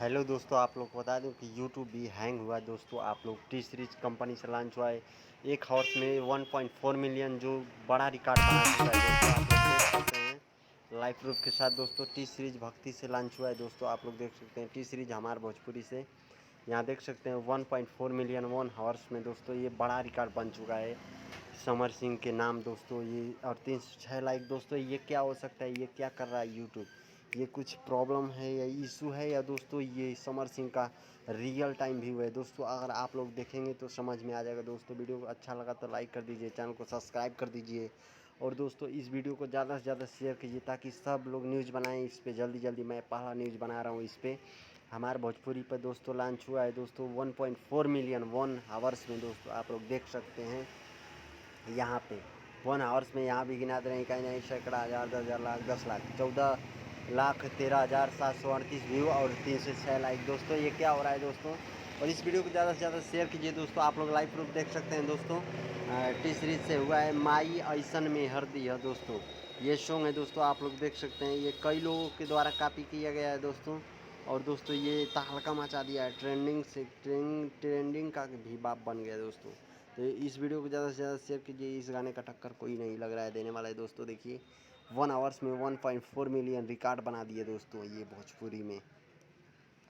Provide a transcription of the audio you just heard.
Hello दोस्तों, आप लोग को बता दूं कि यूट्यूब भी हैंग हुआ है दोस्तों। आप लोग टी सीरीज कंपनी से लॉन्च हुआ है। एक हॉर्स में 1.4 मिलियन जो बड़ा रिकॉर्ड बना चुका है दोस्तों। आप लोग देख सकते हैं लाइव प्रूफ के साथ दोस्तों। टी सीरीज भक्ति से लॉन्च हुआ है दोस्तों। आप लोग देख सकते हैं टी सीरीज हमार भोजपुरी से। यहाँ देख सकते हैं 1.4 मिलियन 1 हॉर्स में दोस्तों ये बड़ा रिकॉर्ड बन चुका है समर सिंह के नाम दोस्तों। ये और 306 लाइक दोस्तों। ये क्या हो सकता है, ये क्या कर रहा है यूट्यूब? ये कुछ प्रॉब्लम है या इशू है, या दोस्तों ये समर सिंह का रियल टाइम व्यू है दोस्तों। अगर आप लोग देखेंगे तो समझ में आ जाएगा दोस्तों। वीडियो को अच्छा लगा तो लाइक कर दीजिए, चैनल को सब्सक्राइब कर दीजिए, और दोस्तों इस वीडियो को ज़्यादा से ज़्यादा शेयर कीजिए ताकि सब लोग न्यूज़ बनाएं इस पर जल्दी जल्दी। मैं पहला न्यूज़ बना रहा हूँ इस पर। हमारे भोजपुरी पर दोस्तों लॉन्च हुआ है दोस्तों 1.4 मिलियन 1 आवर्स में दोस्तों। आप लोग देख सकते हैं यहाँ पे 1 आवर्स में यहाँ भी गिना दे रहे हैं, कहीं नहीं सैकड़ा, हज़ार, 10,000, लाख, 10 लाख, 14,13,738 व्यू और 306 लाइक दोस्तों। ये क्या हो रहा है दोस्तों? और इस वीडियो को ज़्यादा से ज़्यादा शेयर कीजिए दोस्तों। आप लोग लाइव प्रूफ देख सकते हैं दोस्तों। टी सीरीज से हुआ है माई ऐसन में हरदी है दोस्तों। ये सॉन्ग है दोस्तों। आप लोग देख सकते हैं ये कई लोगों के द्वारा कॉपी किया गया है दोस्तों। और दोस्तों ये तहलका मचा दिया है, ट्रेंडिंग का भी बाप बन गया दोस्तों। तो इस वीडियो को ज़्यादा से ज़्यादा शेयर कीजिए। इस गाने का टक्कर कोई नहीं लग रहा है देने वाला है दोस्तों। देखिए 1 आवर्स में 1.4 मिलियन रिकॉर्ड बना दिए दोस्तों ये भोजपुरी में।